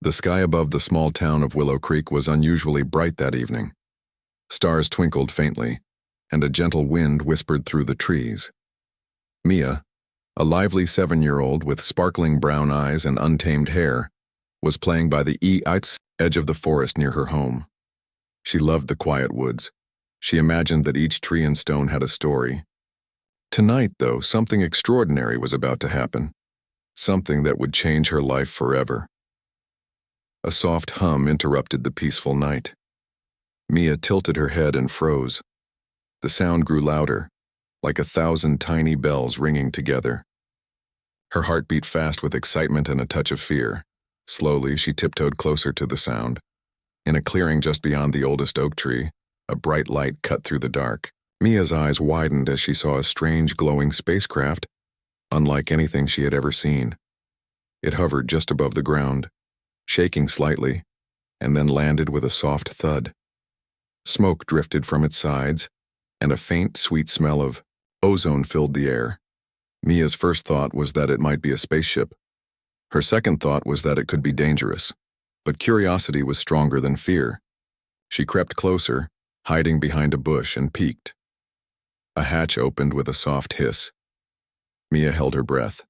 The sky above the small town of Willow Creek was unusually bright that evening. Stars twinkled faintly, and a gentle wind whispered through the trees. Mia, a lively 7-year-old with sparkling brown eyes and untamed hair, was playing by the edge of the forest near her home. She loved the quiet woods. She imagined that each tree and stone had a story. Tonight, though, something extraordinary was about to happen. Something that would change her life forever. A soft hum interrupted the peaceful night. Mia tilted her head and froze. The sound grew louder, like 1,000 tiny bells ringing together. Her heart beat fast with excitement and a touch of fear. Slowly, she tiptoed closer to the sound. In a clearing just beyond the oldest oak tree, a bright light cut through the dark. Mia's eyes widened as she saw a strange glowing spacecraft, unlike anything she had ever seen. It hovered just above the ground, shaking slightly, and then landed with a soft thud. Smoke drifted from its sides, and a faint, sweet smell of ozone filled the air. Mia's first thought was that it might be a spaceship. Her second thought was that it could be dangerous, but curiosity was stronger than fear. She crept closer, hiding behind a bush, and peeked. A hatch opened with a soft hiss. Mia held her breath.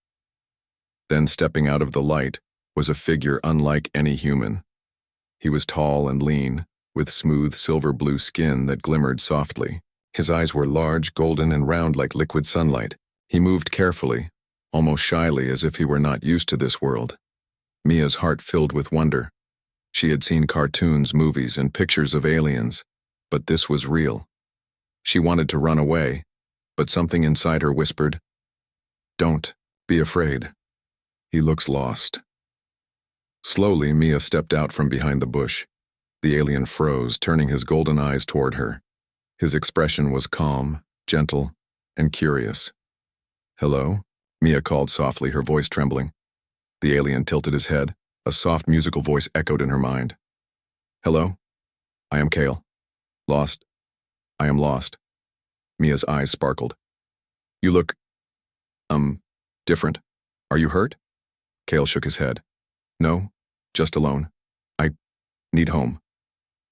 Then, stepping out of the light, was a figure unlike any human. He was tall and lean, with smooth silver-blue skin that glimmered softly. His eyes were large, golden, and round like liquid sunlight. He moved carefully, almost shyly, as if he were not used to this world. Mia's heart filled with wonder. She had seen cartoons, movies, and pictures of aliens, but this was real. She wanted to run away, but something inside her whispered, "Don't be afraid. He looks lost." Slowly, Mia stepped out from behind the bush. The alien froze, turning his golden eyes toward her. His expression was calm, gentle, and curious. "Hello?" Mia called softly, her voice trembling. The alien tilted his head. A soft musical voice echoed in her mind. "Hello? I am Kale. Lost. I am lost." Mia's eyes sparkled. "You look, different. Are you hurt?" Kale shook his head. "No, just alone. I need home."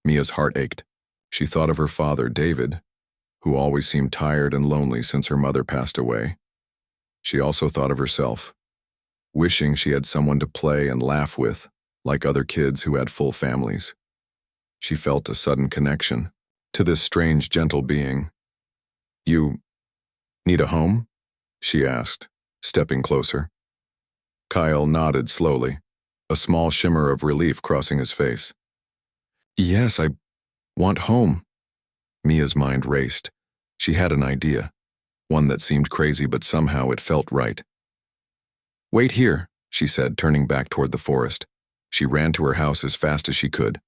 Mia's heart ached. She thought of her father, David, who always seemed tired and lonely since her mother passed away. She also thought of herself, wishing she had someone to play and laugh with, like other kids who had full families. She felt a sudden connection to this strange, gentle being. "You need a home?" she asked, stepping closer. Kyle nodded slowly, a small shimmer of relief crossing his face. "Yes, I want home." Mia's mind raced. She had an idea, one that seemed crazy, but somehow it felt right. "Wait here," she said, turning back toward the forest. She ran to her house as fast as she could.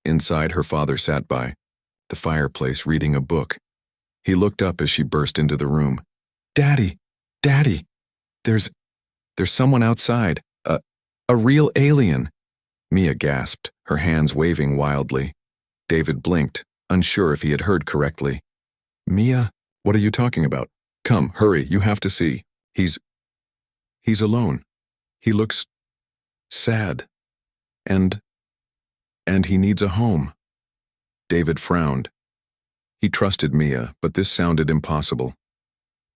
Inside, her father sat by the fireplace reading a book. He looked up as she burst into the room. "Daddy! Daddy! There's someone outside. A real alien!" Mia gasped, her hands waving wildly. David blinked, unsure if he had heard correctly. "Mia, what are you talking about? Come, hurry, you have to see. He's alone. He looks sad. And he needs a home." David frowned. He trusted Mia, but this sounded impossible.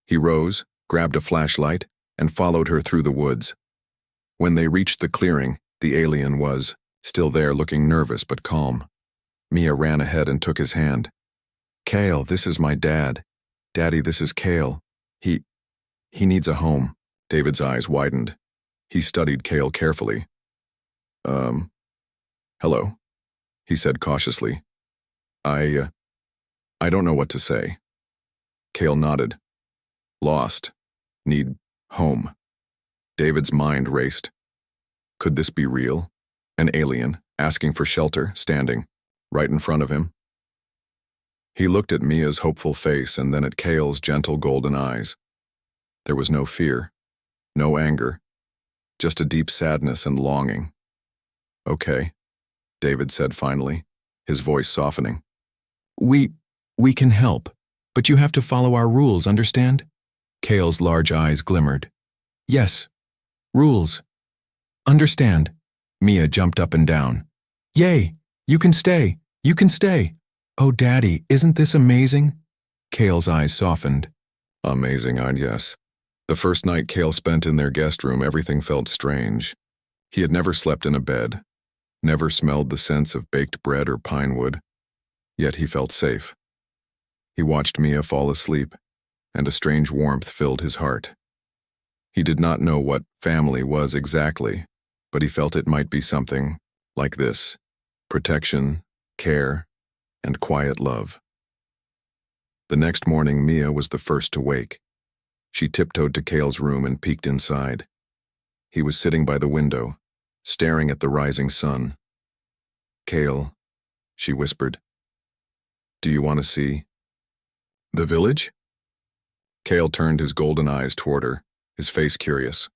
He rose, grabbed a flashlight, and followed her through the woods. When they reached the clearing, the alien was still there, looking nervous but calm. Mia ran ahead and took his hand. "Kale, this is my dad. Daddy, this is Kale. He needs a home." David's eyes widened. He studied Kale carefully. Hello," he said cautiously. I don't know what to say." Kale nodded. "Lost. Need home." David's mind raced. Could this be real? An alien, asking for shelter, standing right in front of him? He looked at Mia's hopeful face and then at Kale's gentle golden eyes. There was no fear, no anger, just a deep sadness and longing. "Okay," David said finally, his voice softening. We can help, but you have to follow our rules, understand?" Kale's large eyes glimmered. "Yes, rules. Understand." Mia jumped up and down. Yay! You can stay! You can stay! Oh, Daddy, isn't this amazing? Kale's eyes softened. Amazing, I'd guess. The first night Kale spent in their guest room, everything felt strange. He had never slept in a bed, never smelled the scents of baked bread or pine wood, yet he felt safe. He watched Mia fall asleep, and a strange warmth filled his heart. He did not know what family was exactly, but he felt it might be something like this: protection, care, and quiet love. The next morning, Mia was the first to wake. She tiptoed to Kale's room and peeked inside. He was sitting by the window, staring at the rising sun. Kale, she whispered. Do you want to see the village? Kale turned his golden eyes toward her, his face curious.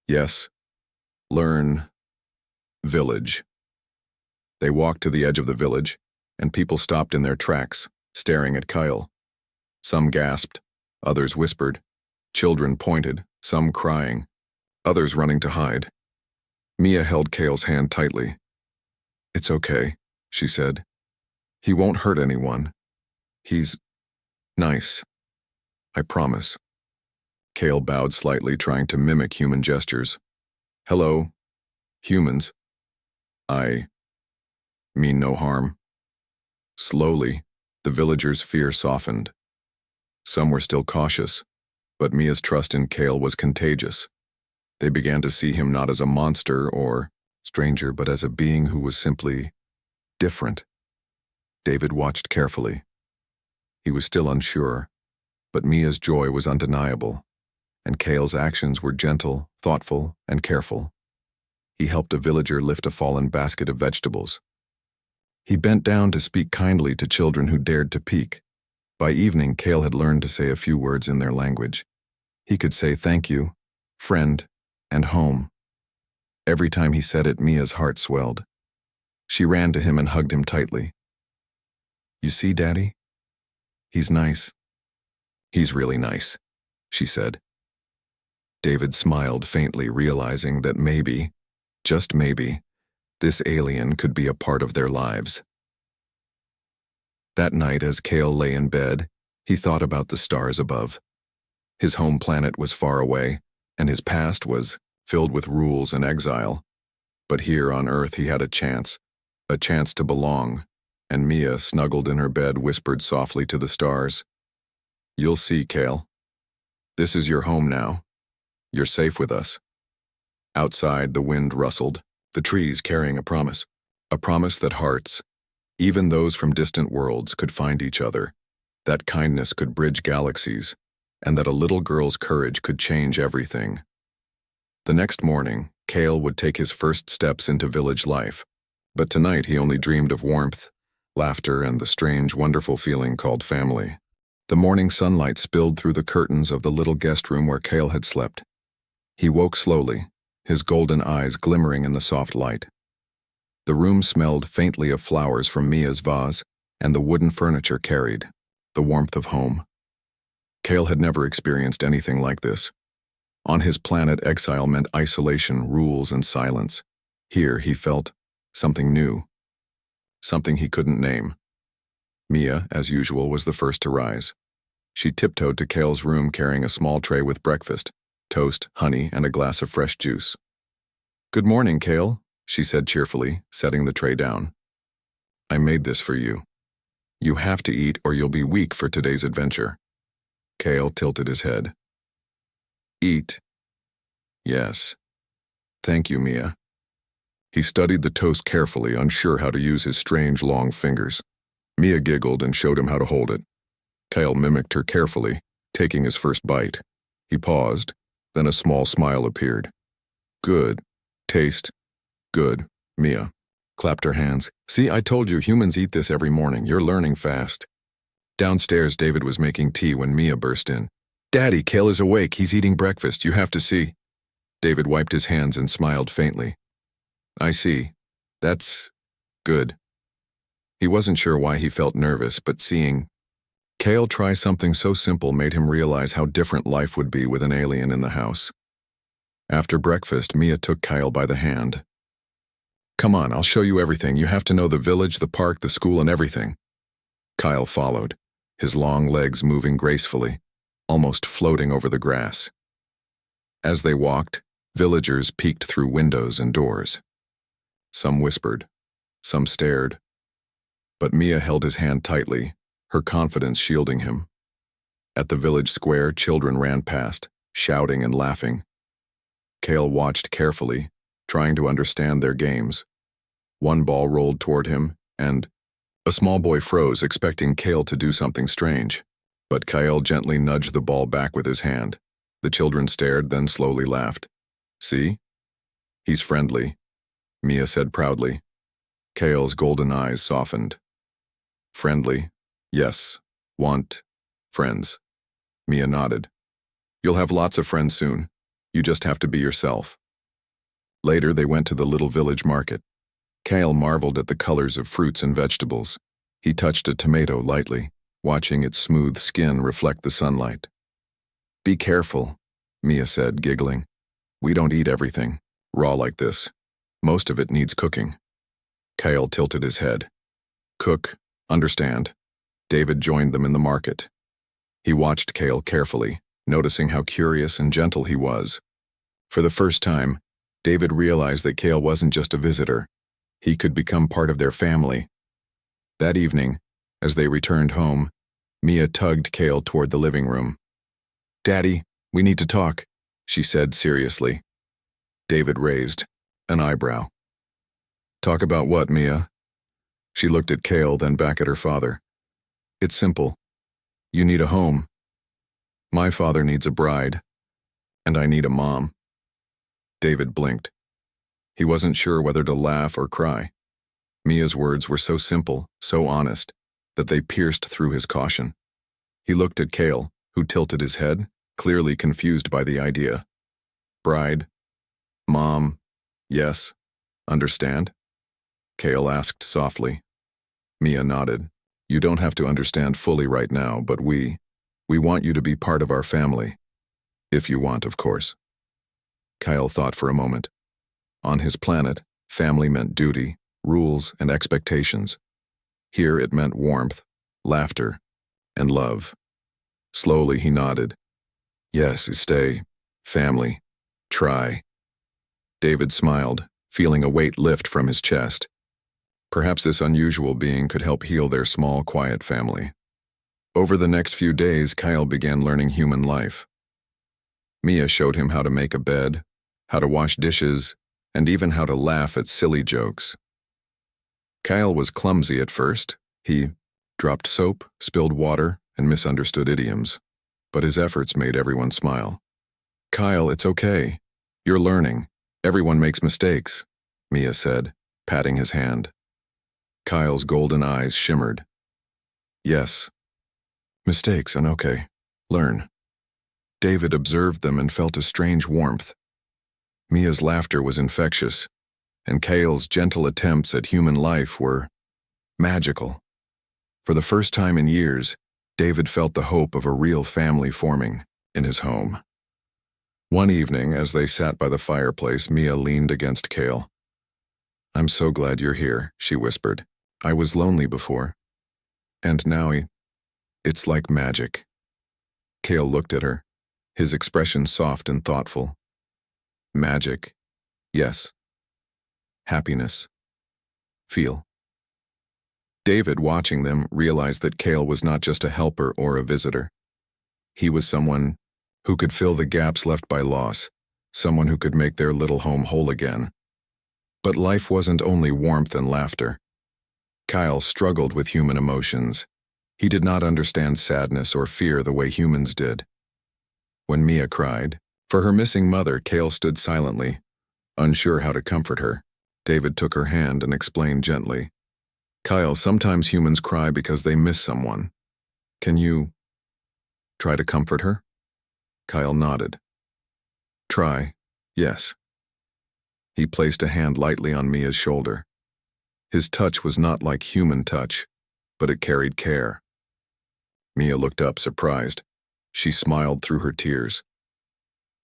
Yes. Learn village. They walked to the edge of the village, and people stopped in their tracks, staring at Kyle. Some gasped, others whispered. Children pointed, some crying, others running to hide. Mia held Kale's hand tightly. It's okay, she said. He won't hurt anyone. He's nice. I promise. Kale bowed slightly, trying to mimic human gestures. Hello, humans. I mean no harm. Slowly, the villagers' fear softened. Some were still cautious, but Mia's trust in Kale was contagious. They began to see him not as a monster or stranger, but as a being who was simply different. David watched carefully. He was still unsure, but Mia's joy was undeniable, and Kale's actions were gentle, thoughtful, and careful. He helped a villager lift a fallen basket of vegetables. He bent down to speak kindly to children who dared to peek. By evening, Kale had learned to say a few words in their language. He could say thank you, friend, and home. Every time he said it, Mia's heart swelled. She ran to him and hugged him tightly. You see, Daddy? He's nice. He's really nice, she said. David smiled faintly, realizing that maybe, just maybe, this alien could be a part of their lives. That night, as Kale lay in bed, he thought about the stars above. His home planet was far away, and his past was filled with rules and exile. But here on Earth he had a chance to belong, and Mia, snuggled in her bed, whispered softly to the stars. You'll see, Kale. This is your home now. You're safe with us. Outside, the wind rustled, the trees carrying a promise that hearts, even those from distant worlds, could find each other, that kindness could bridge galaxies, and that a little girl's courage could change everything. The next morning, Kale would take his first steps into village life, but tonight he only dreamed of warmth, laughter, and the strange, wonderful feeling called family. The morning sunlight spilled through the curtains of the little guest room where Kale had slept. He woke slowly, his golden eyes glimmering in the soft light. The room smelled faintly of flowers from Mia's vase, and the wooden furniture carried the warmth of home. Kale had never experienced anything like this. On his planet, exile meant isolation, rules, and silence. Here he felt something new, something he couldn't name. Mia, as usual, was the first to rise. She tiptoed to Kale's room carrying a small tray with breakfast, toast, honey, and a glass of fresh juice. Good morning, Kale, she said cheerfully, setting the tray down. I made this for you. You have to eat or you'll be weak for today's adventure. Kale tilted his head. Eat. Yes. Thank you, Mia. He studied the toast carefully, unsure how to use his strange long fingers. Mia giggled and showed him how to hold it. Kale mimicked her carefully, taking his first bite. He paused, then a small smile appeared. Good. Taste. Good. Mia clapped her hands. See, I told you, humans eat this every morning. You're learning fast. Downstairs, David was making tea when Mia burst in. Daddy, Kale is awake. He's eating breakfast. You have to see. David wiped his hands and smiled faintly. I see. That's good. He wasn't sure why he felt nervous, but seeing Kale try something so simple made him realize how different life would be with an alien in the house. After breakfast, Mia took Kyle by the hand. Come on, I'll show you everything. You have to know the village, the park, the school, and everything. Kyle followed, his long legs moving gracefully, almost floating over the grass. As they walked, villagers peeked through windows and doors. Some whispered, some stared. But Mia held his hand tightly, her confidence shielding him. At the village square, children ran past, shouting and laughing. Cale watched carefully, trying to understand their games. One ball rolled toward him, and a small boy froze, expecting Cale to do something strange. But Kyle gently nudged the ball back with his hand. The children stared, then slowly laughed. See? He's friendly, Mia said proudly. Cale's golden eyes softened. Friendly? Yes. Want friends. Mia nodded. You'll have lots of friends soon. You just have to be yourself. Later, they went to the little village market. Cale marveled at the colors of fruits and vegetables. He touched a tomato lightly, watching its smooth skin reflect the sunlight. Be careful, Mia said, giggling. We don't eat everything, raw like this. Most of it needs cooking. Cale tilted his head. Cook, understand. David joined them in the market. He watched Cale carefully, noticing how curious and gentle he was. For the first time, David realized that Cale wasn't just a visitor. He could become part of their family. That evening, as they returned home, Mia tugged Cale toward the living room. Daddy, we need to talk, she said seriously. David raised an eyebrow. Talk about what, Mia? She looked at Cale, then back at her father. It's simple. You need a home. My father needs a bride, and I need a mom. David blinked. He wasn't sure whether to laugh or cry. Mia's words were so simple, so honest, that they pierced through his caution. He looked at Cale, who tilted his head, clearly confused by the idea. Bride? Mom? Yes. Understand? Cale asked softly. Mia nodded. You don't have to understand fully right now, but we want you to be part of our family. If you want, of course. Kyle thought for a moment. On his planet, family meant duty, rules, and expectations. Here it meant warmth, laughter, and love. Slowly he nodded. Yes, stay. Family. Try. David smiled, feeling a weight lift from his chest. Perhaps this unusual being could help heal their small, quiet family. Over the next few days, Kyle began learning human life. Mia showed him how to make a bed, how to wash dishes, and even how to laugh at silly jokes. Kyle was clumsy at first. He dropped soap, spilled water, and misunderstood idioms. But his efforts made everyone smile. Kyle, it's okay. You're learning. Everyone makes mistakes, Mia said, patting his hand. Kyle's golden eyes shimmered. Yes. Mistakes, and okay. Learn. David observed them and felt a strange warmth. Mia's laughter was infectious, and Kyle's gentle attempts at human life were magical. For the first time in years, David felt the hope of a real family forming in his home. One evening, as they sat by the fireplace, Mia leaned against Cale. I'm so glad you're here, she whispered. I was lonely before. And now it's like magic. Cale looked at her, his expression soft and thoughtful. Magic. Yes. Happiness. Feel. David, watching them, realized that Cale was not just a helper or a visitor. He was someone who could fill the gaps left by loss, someone who could make their little home whole again. But life wasn't only warmth and laughter. Kyle struggled with human emotions. He did not understand sadness or fear the way humans did. When Mia cried for her missing mother, Cale stood silently, unsure how to comfort her. David took her hand and explained gently, Kyle, sometimes humans cry because they miss someone. Can you try to comfort her? Kyle nodded. Try, yes. He placed a hand lightly on Mia's shoulder. His touch was not like human touch, but it carried care. Mia looked up, surprised. She smiled through her tears.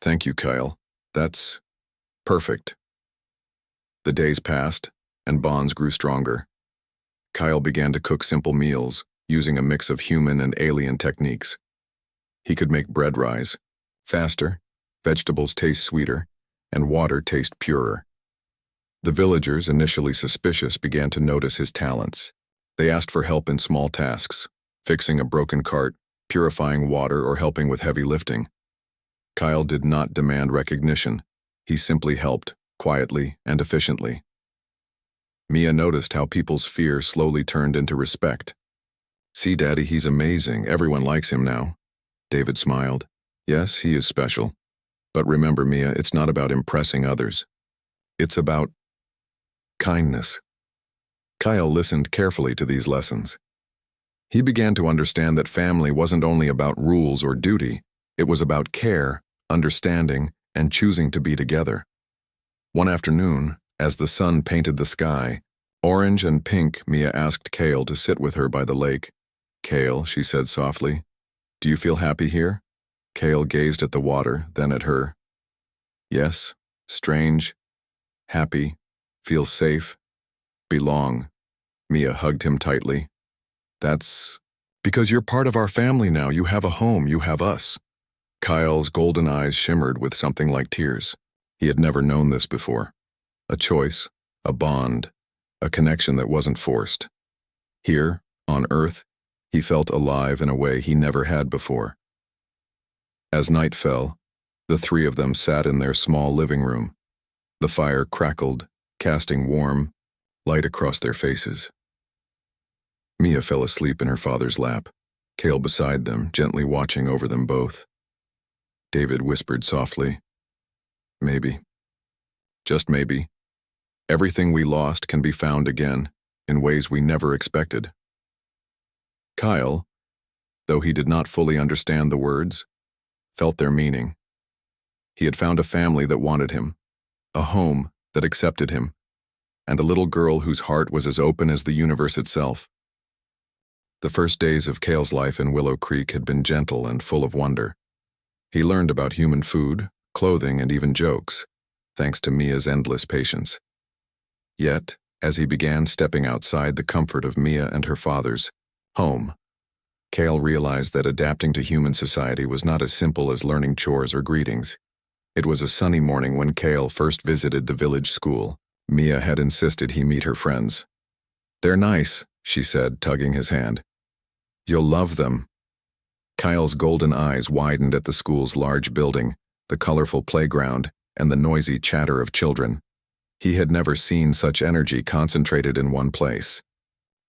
Thank you, Kyle. That's perfect. The days passed, and bonds grew stronger. Kyle began to cook simple meals, using a mix of human and alien techniques. He could make bread rise faster, vegetables taste sweeter, and water taste purer. The villagers, initially suspicious, began to notice his talents. They asked for help in small tasks, fixing a broken cart, purifying water, or helping with heavy lifting. Kyle did not demand recognition. He simply helped, quietly and efficiently. Mia noticed how people's fear slowly turned into respect. "See, Daddy, he's amazing. Everyone likes him now." David smiled. "Yes, he is special. But remember, Mia, it's not about impressing others. It's about kindness." Kyle listened carefully to these lessons. He began to understand that family wasn't only about rules or duty, it was about care, understanding, and choosing to be together. One afternoon, as the sun painted the sky, orange and pink, Mia asked Kale to sit with her by the lake. "Kale," she said softly, "do you feel happy here?" Kale gazed at the water, then at her. "Yes, strange, happy, feel safe, belong." Mia hugged him tightly. "That's because you're part of our family now. You have a home, you have us." Kyle's golden eyes shimmered with something like tears. He had never known this before. A choice, a bond, a connection that wasn't forced. Here, on Earth, he felt alive in a way he never had before. As night fell, the three of them sat in their small living room. The fire crackled, casting warm light across their faces. Mia fell asleep in her father's lap, Kale beside them, gently watching over them both. David whispered softly, "Maybe, just maybe, everything we lost can be found again in ways we never expected." Kyle, though he did not fully understand the words, felt their meaning. He had found a family that wanted him, a home that accepted him, and a little girl whose heart was as open as the universe itself. The first days of Kale's life in Willow Creek had been gentle and full of wonder. He learned about human food, clothing, and even jokes, thanks to Mia's endless patience. Yet, as he began stepping outside the comfort of Mia and her father's home, Kale realized that adapting to human society was not as simple as learning chores or greetings. It was a sunny morning when Kale first visited the village school. Mia had insisted he meet her friends. "They're nice," she said, tugging his hand. "You'll love them." Kyle's golden eyes widened at the school's large building, the colorful playground, and the noisy chatter of children. He had never seen such energy concentrated in one place.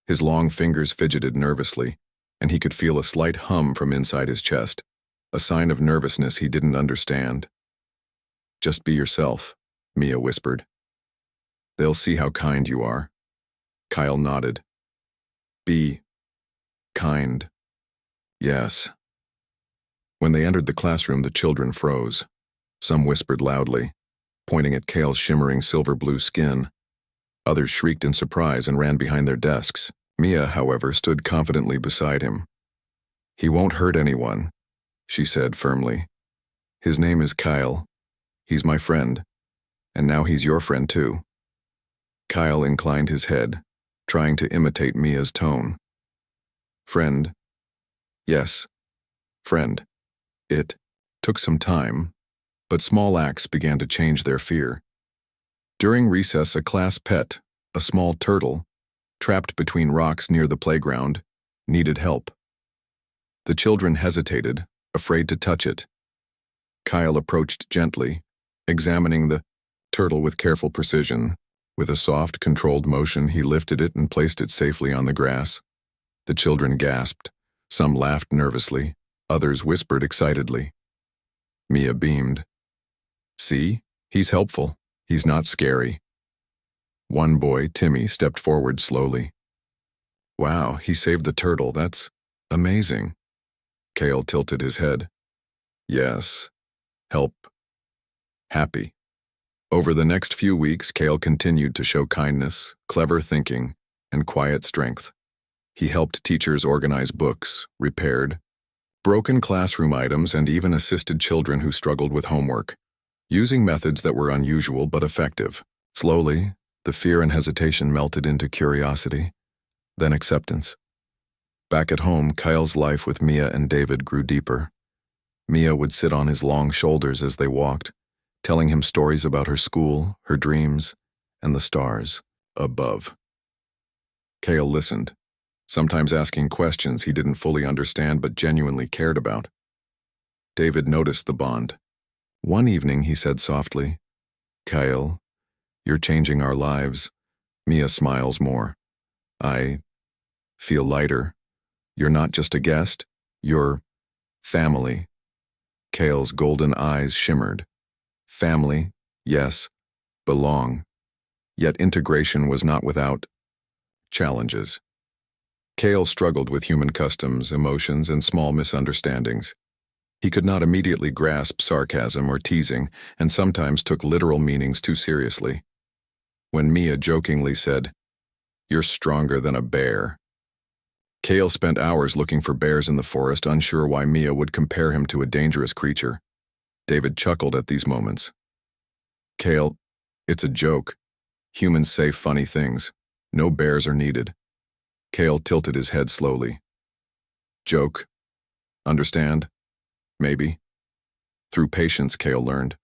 His long fingers fidgeted nervously, and he could feel a slight hum from inside his chest, a sign of nervousness he didn't understand. "Just be yourself," Mia whispered. "They'll see how kind you are." Kyle nodded. "Be kind." "Yes." When they entered the classroom, the children froze. Some whispered loudly, pointing at Kale's shimmering silver-blue skin. Others shrieked in surprise and ran behind their desks. Mia, however, stood confidently beside him. "He won't hurt anyone," she said firmly. "His name is Kyle. He's my friend, and now he's your friend too." Kyle inclined his head, trying to imitate Mia's tone. "Friend? Yes, friend." It took some time, but small acts began to change their fear. During recess, a class pet, a small turtle, trapped between rocks near the playground, needed help. The children hesitated, afraid to touch it. Kyle approached gently, examining the turtle with careful precision. With a soft, controlled motion, he lifted it and placed it safely on the grass. The children gasped. Some laughed nervously. Others whispered excitedly. Mia beamed. "See? He's helpful. He's not scary." One boy, Timmy, stepped forward slowly. "Wow, he saved the turtle. That's amazing." Kale tilted his head. "Yes. Help. Happy." Over the next few weeks, Kale continued to show kindness, clever thinking, and quiet strength. He helped teachers organize books, repaired broken classroom items, and even assisted children who struggled with homework, using methods that were unusual but effective. Slowly, The fear and hesitation melted into curiosity, then acceptance. Back at home, Kyle's life with Mia and David grew deeper. Mia would sit on his long shoulders as they walked, telling him stories about her school, her dreams, and the stars above. Kyle listened, sometimes asking questions he didn't fully understand but genuinely cared about. David noticed the bond. One evening he said softly, "Kyle, you're changing our lives." Mia smiles more. "I feel lighter. You're not just a guest, you're family." Kyle's golden eyes shimmered. Family, yes, belong. Yet integration was not without challenges. Kyle struggled with human customs, emotions, and small misunderstandings. He could not immediately grasp sarcasm or teasing, and sometimes took literal meanings too seriously. When Mia jokingly said, "You're stronger than a bear," Kyle spent hours looking for bears in the forest, unsure why Mia would compare him to a dangerous creature. David chuckled at these moments. "Kyle, it's a joke. Humans say funny things. No bears are needed." Kyle tilted his head slowly. "Joke? Understand? Maybe." Through patience, Kyle learned.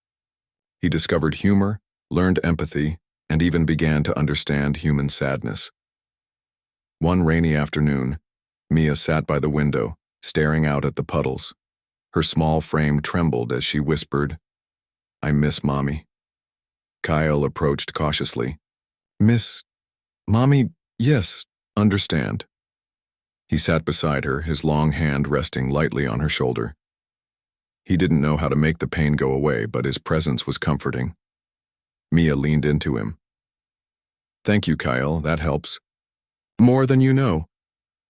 He discovered humor, learned empathy, and even began to understand human sadness. One rainy afternoon, Mia sat by the window, staring out at the puddles. Her small frame trembled as she whispered, "I miss Mommy." Kyle approached cautiously. "Miss Mommy, yes, understand." He sat beside her, his long hand resting lightly on her shoulder. He didn't know how to make the pain go away, but his presence was comforting. Mia leaned into him. "Thank you, Kyle, that helps." "More than you know."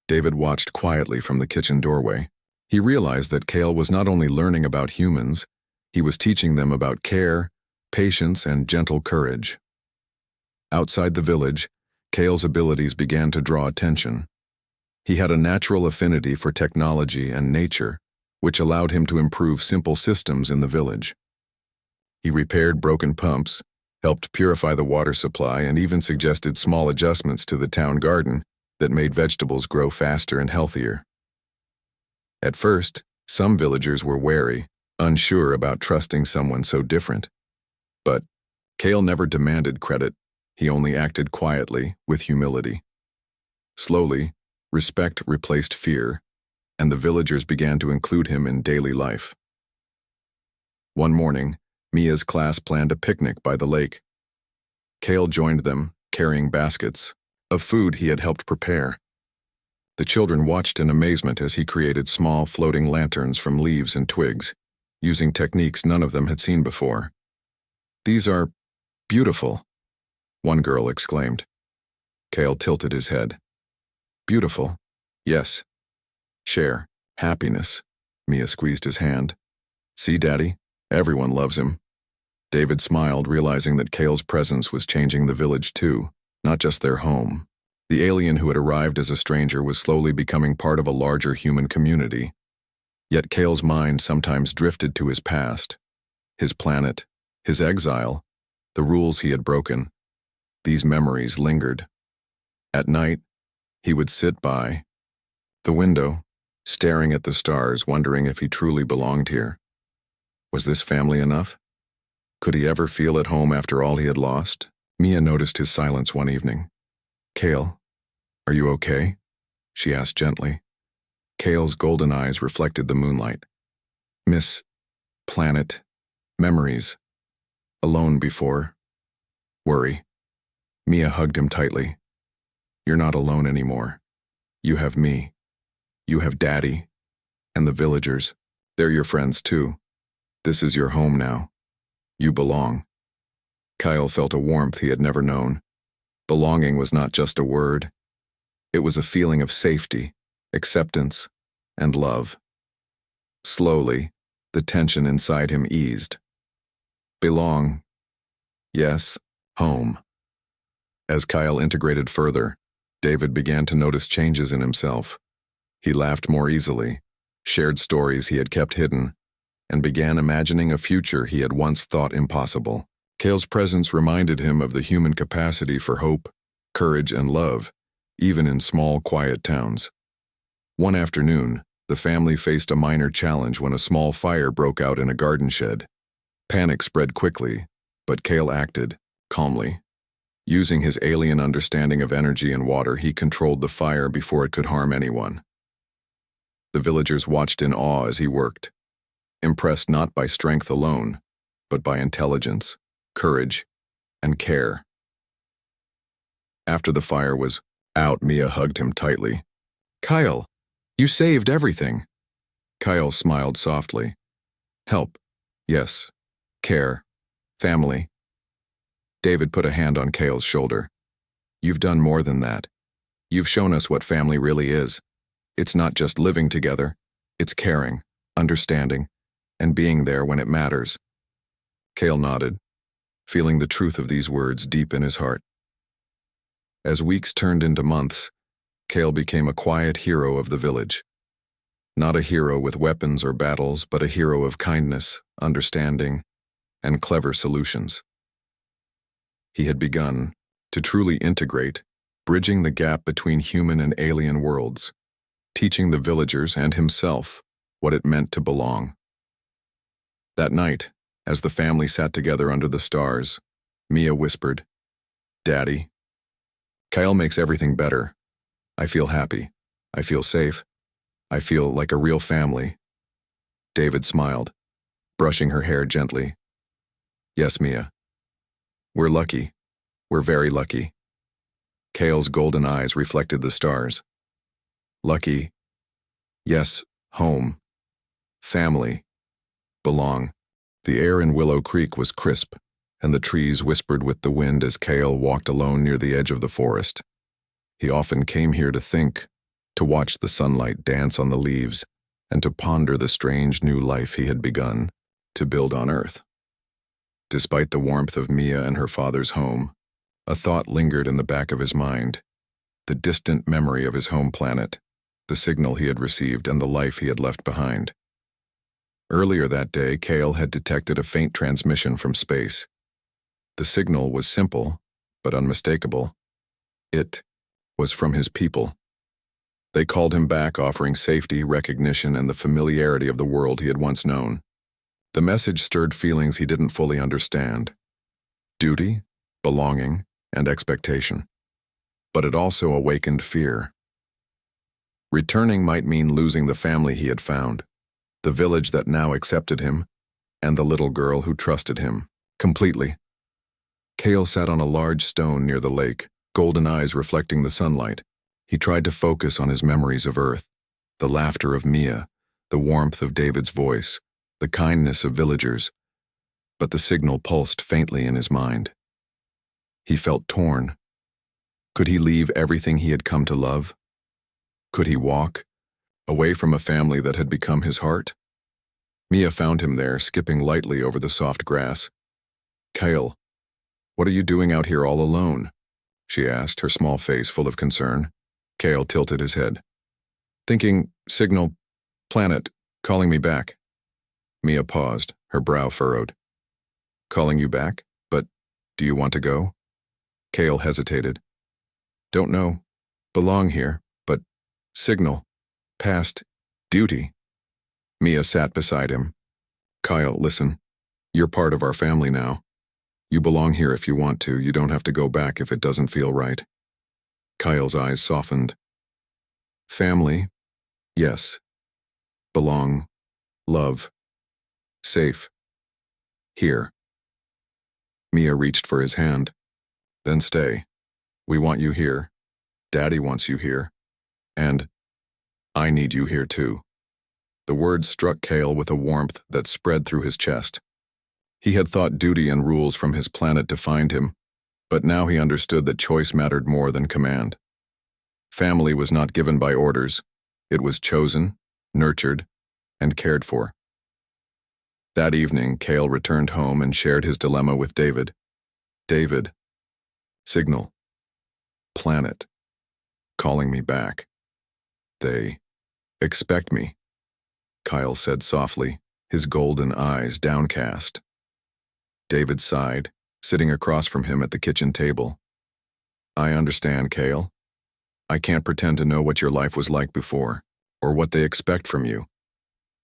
David watched quietly from the kitchen doorway. He realized that Kyle was not only learning about humans, he was teaching them about care, patience, and gentle courage. Outside the village, Kyle's abilities began to draw attention. He had a natural affinity for technology and nature, which allowed him to improve simple systems in the village. He repaired broken pumps, helped purify the water supply, and even suggested small adjustments to the town garden that made vegetables grow faster and healthier. At first, some villagers were wary, unsure about trusting someone so different. But Kyle never demanded credit. He only acted quietly, with humility. Slowly, respect replaced fear, and the villagers began to include him in daily life. One morning, Mia's class planned a picnic by the lake. Kyle joined them, carrying baskets of food he had helped prepare. The children watched in amazement as he created small floating lanterns from leaves and twigs, using techniques none of them had seen before. "These are beautiful," one girl exclaimed. Kyle tilted his head. "Beautiful? Yes. Share. Happiness." Mia squeezed his hand. "See, Daddy? Everyone loves him." David smiled, realizing that Kyle's presence was changing the village too, not just their home. The alien who had arrived as a stranger was slowly becoming part of a larger human community. Yet Kyle's mind sometimes drifted to his past, his planet, his exile, the rules he had broken. These memories lingered. At night, he would sit by the window, staring at the stars, wondering if he truly belonged here. Was this family enough? Could he ever feel at home after all he had lost? Mia noticed his silence one evening. "Kyle, are you okay?" she asked gently. Kyle's golden eyes reflected the moonlight. "Miss Planet, memories, alone before, worry." Mia hugged him tightly. "You're not alone anymore. You have me. You have Daddy, and the villagers. They're your friends too. This is your home now. You belong." Kyle felt a warmth he had never known. Belonging was not just a word. It was a feeling of safety, acceptance, and love. Slowly, the tension inside him eased. Belong. Yes, home. As Kyle integrated further, David began to notice changes in himself. He laughed more easily, shared stories he had kept hidden, and began imagining a future he had once thought impossible. Kale's presence reminded him of the human capacity for hope, courage, and love, even in small, quiet towns. One afternoon, the family faced a minor challenge when a small fire broke out in a garden shed. Panic spread quickly, but Kale acted calmly. Using his alien understanding of energy and water, he controlled the fire before it could harm anyone. The villagers watched in awe as he worked, impressed not by strength alone, but by intelligence, courage, and care. After the fire was out, Mia hugged him tightly. "Kyle, you saved everything." Kyle smiled softly. "Help, yes. Care. Family." David put a hand on Kale's shoulder. "You've done more than that. You've shown us what family really is. It's not just living together, it's caring, understanding, and being there when it matters." Kale nodded, feeling the truth of these words deep in his heart. As weeks turned into months, Kale became a quiet hero of the village. Not a hero with weapons or battles, but a hero of kindness, understanding, and clever solutions. He had begun to truly integrate, bridging the gap between human and alien worlds, teaching the villagers and himself what it meant to belong. That night, as the family sat together under the stars, Mia whispered, "Daddy, Kyle makes everything better. I feel happy. I feel safe. I feel like a real family." David smiled, brushing her hair gently. "Yes, Mia. We're lucky. We're very lucky." Kale's golden eyes reflected the stars. "Lucky. Yes, home. Family. Belong." The air in Willow Creek was crisp, and the trees whispered with the wind as Kale walked alone near the edge of the forest. He often came here to think, to watch the sunlight dance on the leaves, and to ponder the strange new life he had begun to build on Earth. Despite the warmth of Mia and her father's home, a thought lingered in the back of his mind, the distant memory of his home planet, the signal he had received, and the life he had left behind. Earlier that day, Kale had detected a faint transmission from space. The signal was simple, but unmistakable. It was from his people. They called him back, offering safety, recognition, and the familiarity of the world he had once known. The message stirred feelings he didn't fully understand: duty, belonging, and expectation. But it also awakened fear. Returning might mean losing the family he had found, the village that now accepted him, and the little girl who trusted him completely. Kale sat on a large stone near the lake, golden eyes reflecting the sunlight. He tried to focus on his memories of Earth, the laughter of Mia, the warmth of David's voice, the kindness of villagers, but the signal pulsed faintly in his mind. He felt torn. Could he leave everything he had come to love? Could he walk, away from a family that had become his heart? Mia found him there, skipping lightly over the soft grass. "Kale, what are you doing out here all alone?" she asked, her small face full of concern. Kale tilted his head. "Thinking, signal, planet, calling me back." Mia paused, her brow furrowed. "Calling you back? But do you want to go?" Kale hesitated. "Don't know. Belong here, but signal, past, duty." Mia sat beside him. "Kyle, listen. You're part of our family now. You belong here if you want to. You don't have to go back if it doesn't feel right." Kyle's eyes softened. "Family, yes. Belong, love, safe. Here." Mia reached for his hand. "Then stay. We want you here. Daddy wants you here. And I need you here too." The words struck Kale with a warmth that spread through his chest. He had thought duty and rules from his planet defined him, but now he understood that choice mattered more than command. Family was not given by orders. It was chosen, nurtured, and cared for. That evening, Kale returned home and shared his dilemma with David. "David, signal, planet, calling me back. They expect me," Kyle said softly, his golden eyes downcast. David sighed, sitting across from him at the kitchen table. I understand, Kale. I can't pretend to know what your life was like before, or what they expect from you.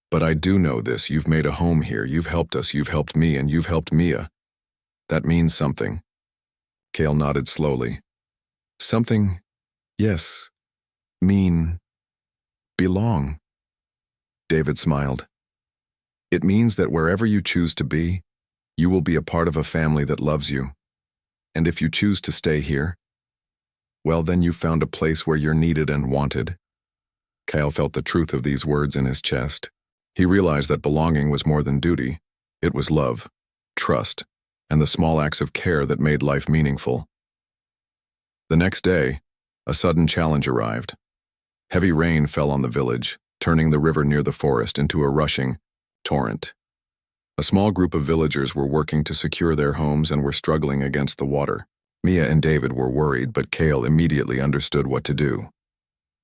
But I do know this: you've made a home here, you've helped us, you've helped me, and you've helped Mia. That means something. Kale nodded slowly. Something, yes, mean, belong. David smiled. It means that wherever you choose to be, you will be a part of a family that loves you. And if you choose to stay here, well, then you found a place where you're needed and wanted. Kyle felt the truth of these words in his chest. He realized that belonging was more than duty. It was love, trust, and the small acts of care that made life meaningful. The next day, a sudden challenge arrived. Heavy rain fell on the village, turning the river near the forest into a rushing torrent. A small group of villagers were working to secure their homes and were struggling against the water. Mia and David were worried, but Kale immediately understood what to do.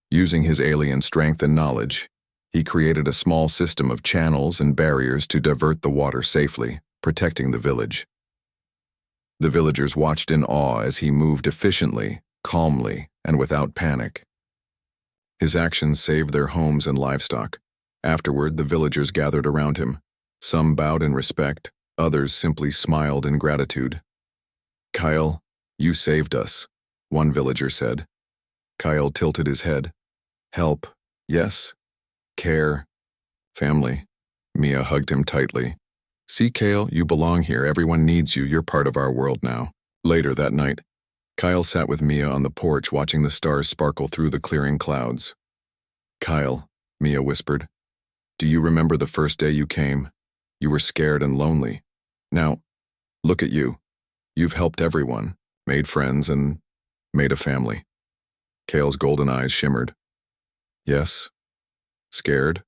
Using his alien strength and knowledge, he created a small system of channels and barriers to divert the water safely, protecting the village. The villagers watched in awe as he moved efficiently, calmly, and without panic. His actions saved their homes and livestock. Afterward, the villagers gathered around him. Some bowed in respect, others simply smiled in gratitude. Kyle, you saved us, one villager said. Kyle tilted his head. Help, yes. Care, family. Mia hugged him tightly. See, Kale, you belong here. Everyone needs you. You're part of our world now. Later that night, Kyle sat with Mia on the porch watching the stars sparkle through the clearing clouds. Kyle, Mia whispered, do you remember the first day you came? You were scared and lonely. Now, look at you. You've helped everyone, made friends, and made a family. Kale's golden eyes shimmered. Yes, scared,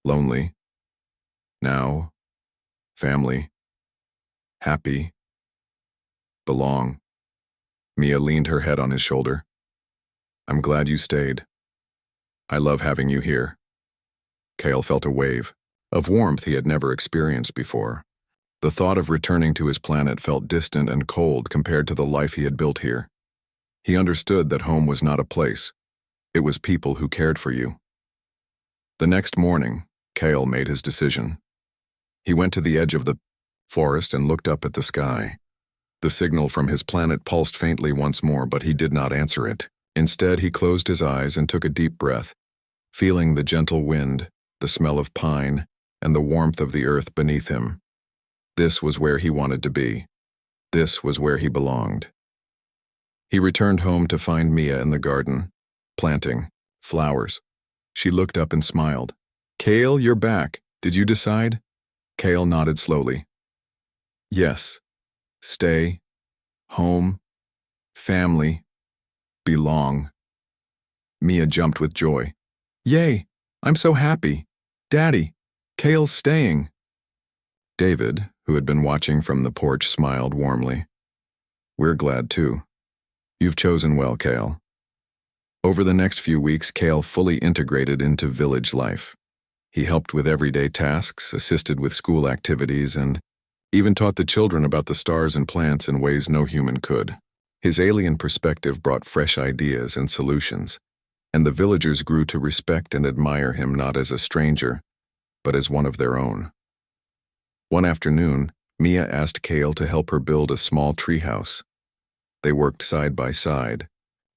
lonely. Now, family, happy, belong. Mia leaned her head on his shoulder. I'm glad you stayed. I love having you here. Kale felt a wave of warmth he had never experienced before. The thought of returning to his planet felt distant and cold compared to the life he had built here. He understood that home was not a place. It was people who cared for you. The next morning, Kale made his decision. He went to the edge of the forest and looked up at the sky. The signal from his planet pulsed faintly once more, but he did not answer it. Instead, he closed his eyes and took a deep breath, feeling the gentle wind, the smell of pine, and the warmth of the earth beneath him. This was where he wanted to be. This was where he belonged. He returned home to find Mia in the garden, planting flowers. She looked up and smiled. Kale, you're back. Did you decide? Kale nodded slowly. Yes. Stay, home, family, belong. Mia jumped with joy. Yay, I'm so happy. Daddy, Kale's staying. David, who had been watching from the porch, smiled warmly. We're glad too. You've chosen well, Kale. Over the next few weeks, Kale fully integrated into village life. He helped with everyday tasks, assisted with school activities, and even taught the children about the stars and plants in ways no human could. His alien perspective brought fresh ideas and solutions, and the villagers grew to respect and admire him not as a stranger, but as one of their own. One afternoon, Mia asked Kale to help her build a small treehouse. They worked side by side,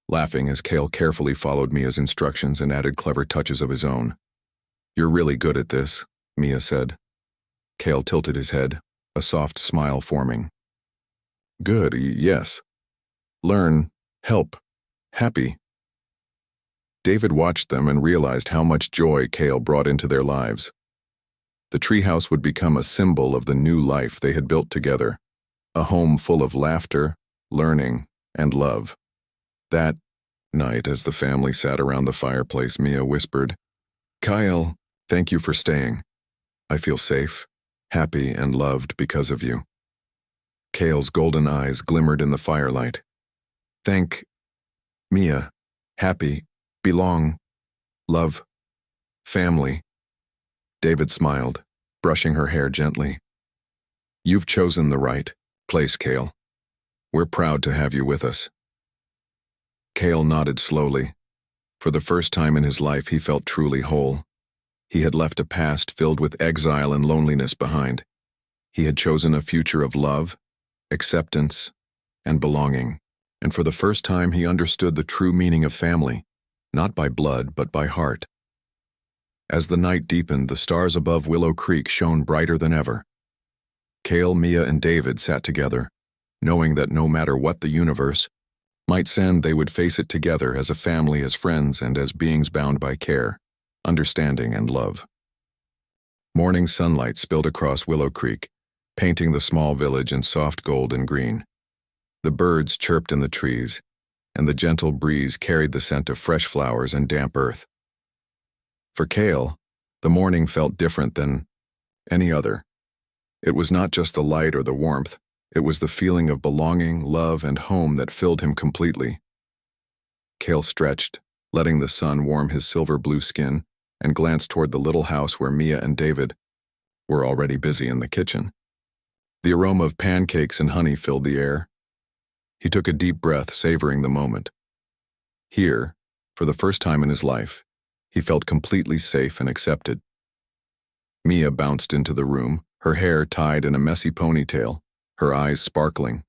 laughing as Kale carefully followed Mia's instructions and added clever touches of his own. You're really good at this, Mia said. Kale tilted his head, a soft smile forming. Good, yes. Learn, help, happy. David watched them and realized how much joy Kale brought into their lives. The treehouse would become a symbol of the new life they had built together, a home full of laughter, learning, and love. That night, as the family sat around the fireplace, Mia whispered, Kyle, thank you for staying. I feel safe, happy, and loved because of you. Kale's golden eyes glimmered in the firelight. Thank Mia, happy, belong, love, family. David smiled, brushing her hair gently. You've chosen the right place, Kale. We're proud to have you with us." Kale nodded slowly. For the first time in his life, he felt truly whole. He had left a past filled with exile and loneliness behind. He had chosen a future of love, acceptance, and belonging. And for the first time, he understood the true meaning of family, not by blood, but by heart. As the night deepened, the stars above Willow Creek shone brighter than ever. Kale, Mia, and David sat together, knowing that no matter what the universe might send, they would face it together as a family, as friends, and as beings bound by care, understanding, and love. Morning sunlight spilled across Willow Creek, painting the small village in soft gold and green. The birds chirped in the trees, and the gentle breeze carried the scent of fresh flowers and damp earth. For Kale, the morning felt different than any other. It was not just the light or the warmth, it was the feeling of belonging, love, and home that filled him completely. Kale stretched, letting the sun warm his silver blue skin, and glanced toward the little house where Mia and David were already busy in the kitchen. The aroma of pancakes and honey filled the air. He took a deep breath, savoring the moment. Here, for the first time in his life, he felt completely safe and accepted. Mia bounced into the room, her hair tied in a messy ponytail, her eyes sparkling.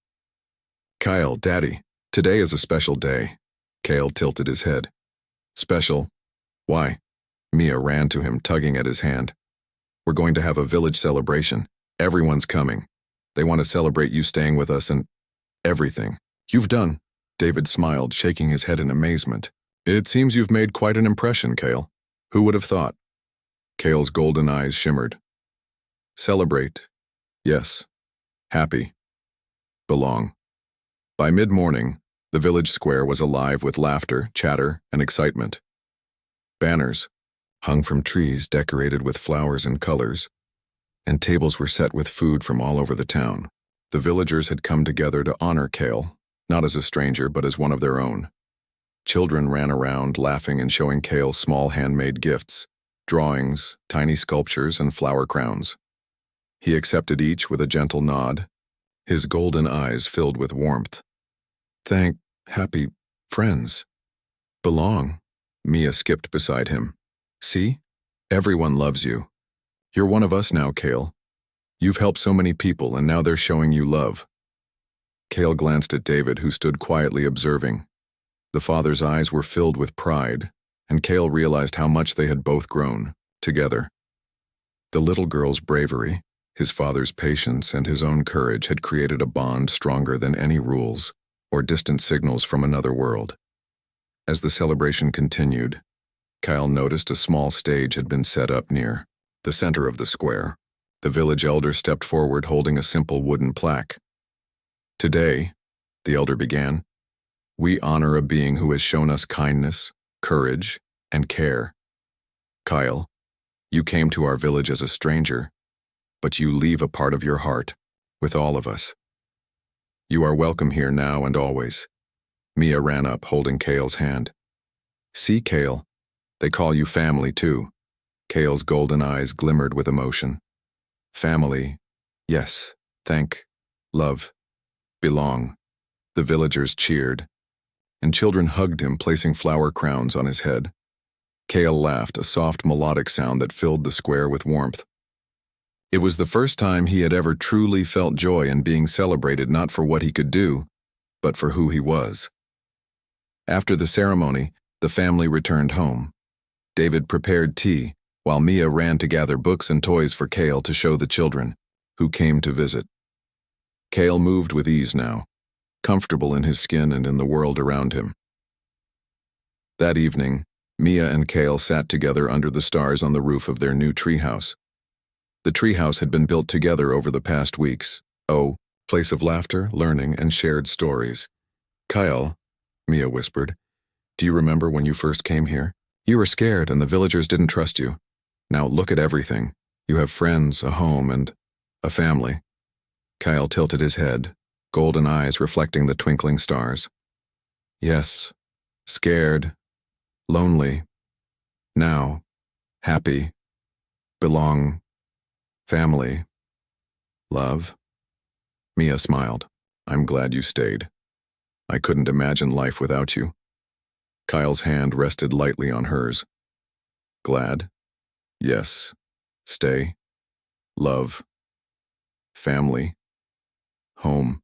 "Kyle, Daddy, today is a special day." Kale tilted his head. "Special? Why?" Mia ran to him, tugging at his hand. "We're going to have a village celebration. Everyone's coming. They want to celebrate you staying with us and everything you've done." David smiled, shaking his head in amazement. "It seems you've made quite an impression, Kale. Who would have thought?" Kale's golden eyes shimmered. "Celebrate. Yes. Happy. Belong." By mid-morning, the village square was alive with laughter, chatter, and excitement. Banners hung from trees decorated with flowers and colors, and tables were set with food from all over the town. The villagers had come together to honor Kale, not as a stranger, but as one of their own. Children ran around, laughing and showing Kale small handmade gifts, drawings, tiny sculptures, and flower crowns. He accepted each with a gentle nod, his golden eyes filled with warmth. Happy friends. Belong." Mia skipped beside him. "See? Everyone loves you. You're one of us now, Kale. You've helped so many people, and now they're showing you love." Kale glanced at David, who stood quietly observing. The father's eyes were filled with pride, and Kale realized how much they had both grown, together. The little girl's bravery, his father's patience, and his own courage had created a bond stronger than any rules or distant signals from another world. As the celebration continued, Kyle noticed a small stage had been set up near the center of the square. The village elder stepped forward, holding a simple wooden plaque. "Today," the elder began, "we honor a being who has shown us kindness, courage, and care. Kyle, you came to our village as a stranger, but you leave a part of your heart with all of us. You are welcome here now and always." Mia ran up, holding Kale's hand. "See, Kale, they call you family too." Kale's golden eyes glimmered with emotion. "Family, yes, love, belong." The villagers cheered, and children hugged him, placing flower crowns on his head. Kale laughed, a soft melodic sound that filled the square with warmth. It was the first time he had ever truly felt joy in being celebrated, not for what he could do, but for who he was. After the ceremony, the family returned home. David prepared tea, while Mia ran to gather books and toys for Kale to show the children, who came to visit. Kale moved with ease now, comfortable in his skin and in the world around him. That evening, Mia and Kale sat together under the stars on the roof of their new treehouse. The treehouse had been built together over the past weeks. Oh, place of laughter, learning, and shared stories. "Kyle," Mia whispered, "do you remember when you first came here? You were scared and the villagers didn't trust you. Now look at everything. You have friends, a home, and a family." Kyle tilted his head, golden eyes reflecting the twinkling stars. "Yes, scared, lonely. Now, happy, belong, family, love." Mia smiled. I'm glad you stayed. I couldn't imagine life without you. Kyle's hand rested lightly on hers. Glad? Yes. Stay. Love. Family. Home.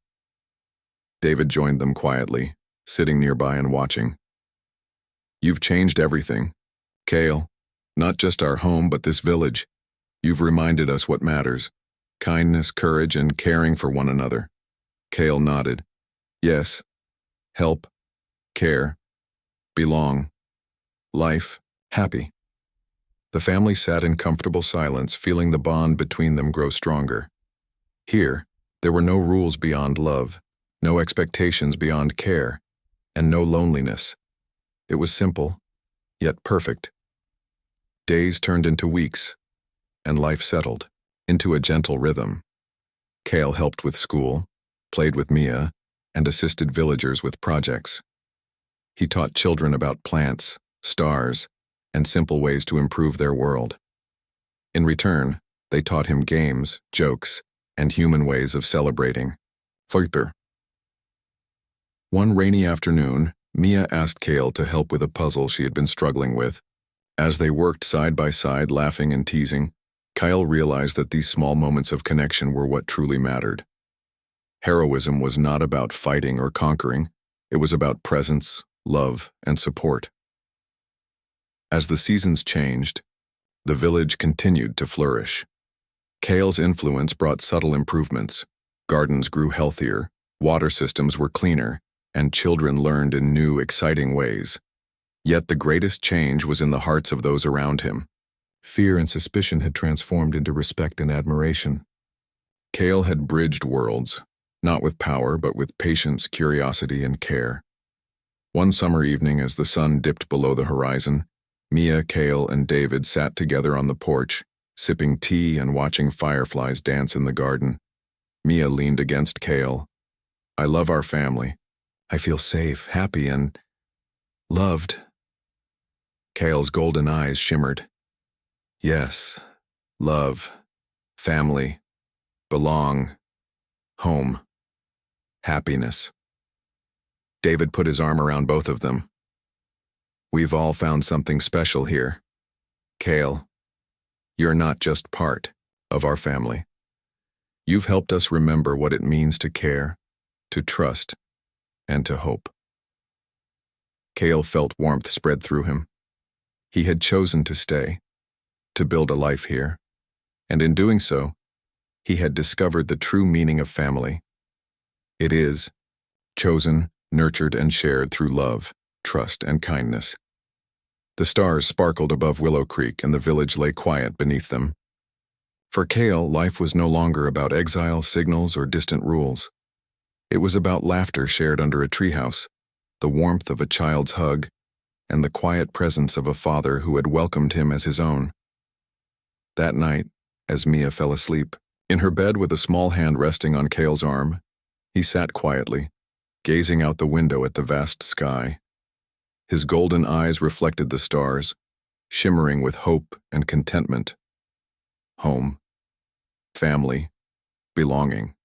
David joined them quietly, sitting nearby and watching. You've changed everything. Kale, not just our home, but this village. You've reminded us what matters. Kindness, courage, and caring for one another. Kale nodded. Yes. Help. Care. Belong. Life. Happy. The family sat in comfortable silence, feeling the bond between them grow stronger. Here, there were no rules beyond love, no expectations beyond care, and no loneliness. It was simple, yet perfect. Days turned into weeks, and life settled into a gentle rhythm. Kale helped with school, played with Mia, and assisted villagers with projects. He taught children about plants, stars, and simple ways to improve their world. In return, they taught him games, jokes, and human ways of celebrating. Feuper. One rainy afternoon, Mia asked Kale to help with a puzzle she had been struggling with. As they worked side by side, laughing and teasing, Kyle realized that these small moments of connection were what truly mattered. Heroism was not about fighting or conquering. It was about presence, love, and support. As the seasons changed, the village continued to flourish. Kale's influence brought subtle improvements. Gardens grew healthier, water systems were cleaner, and children learned in new, exciting ways. Yet the greatest change was in the hearts of those around him. Fear and suspicion had transformed into respect and admiration. Kale had bridged worlds, not with power, but with patience, curiosity, and care. One summer evening, as the sun dipped below the horizon, Mia, Kale, and David sat together on the porch, sipping tea and watching fireflies dance in the garden. Mia leaned against Kale. I love our family. I feel safe, happy, and loved. Kale's golden eyes shimmered. Yes, love, family, belong, home, happiness. David put his arm around both of them. We've all found something special here. Kale, you're not just part of our family. You've helped us remember what it means to care, to trust, and to hope. Kale felt warmth spread through him. He had chosen to stay, to build a life here, and in doing so, he had discovered the true meaning of family. It is chosen, nurtured, and shared through love, trust, and kindness. The stars sparkled above Willow Creek, and the village lay quiet beneath them. For Kale, life was no longer about exile, signals, or distant rules. It was about laughter shared under a treehouse, the warmth of a child's hug, and the quiet presence of a father who had welcomed him as his own. That night, as Mia fell asleep, in her bed with a small hand resting on Kale's arm, he sat quietly, gazing out the window at the vast sky. His golden eyes reflected the stars, shimmering with hope and contentment. Home, family, belonging.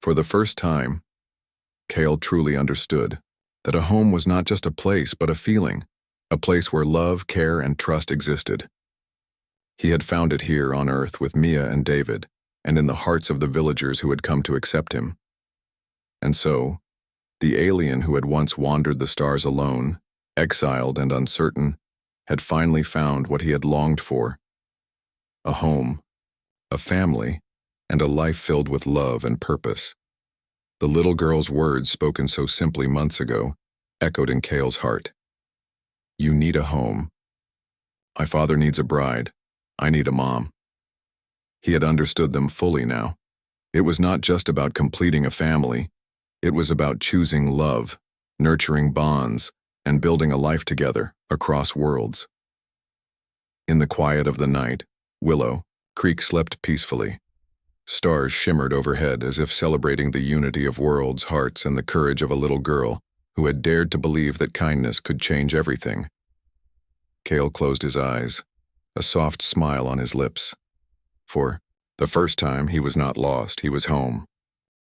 For the first time, Kale truly understood that a home was not just a place but a feeling, a place where love, care, and trust existed. He had found it here on Earth with Mia and David, and in the hearts of the villagers who had come to accept him. And so, the alien who had once wandered the stars alone, exiled and uncertain, had finally found what he had longed for: a home, a family, and a life filled with love and purpose. The little girl's words, spoken so simply months ago, echoed in Kale's heart. You need a home. My father needs a bride. I need a mom. He had understood them fully now. It was not just about completing a family. It was about choosing love, nurturing bonds, and building a life together across worlds. In the quiet of the night, Willow Creek slept peacefully. Stars shimmered overhead as if celebrating the unity of worlds, hearts, and the courage of a little girl who had dared to believe that kindness could change everything. Kale closed his eyes, a soft smile on his lips. For The first time, he was not lost, he was home.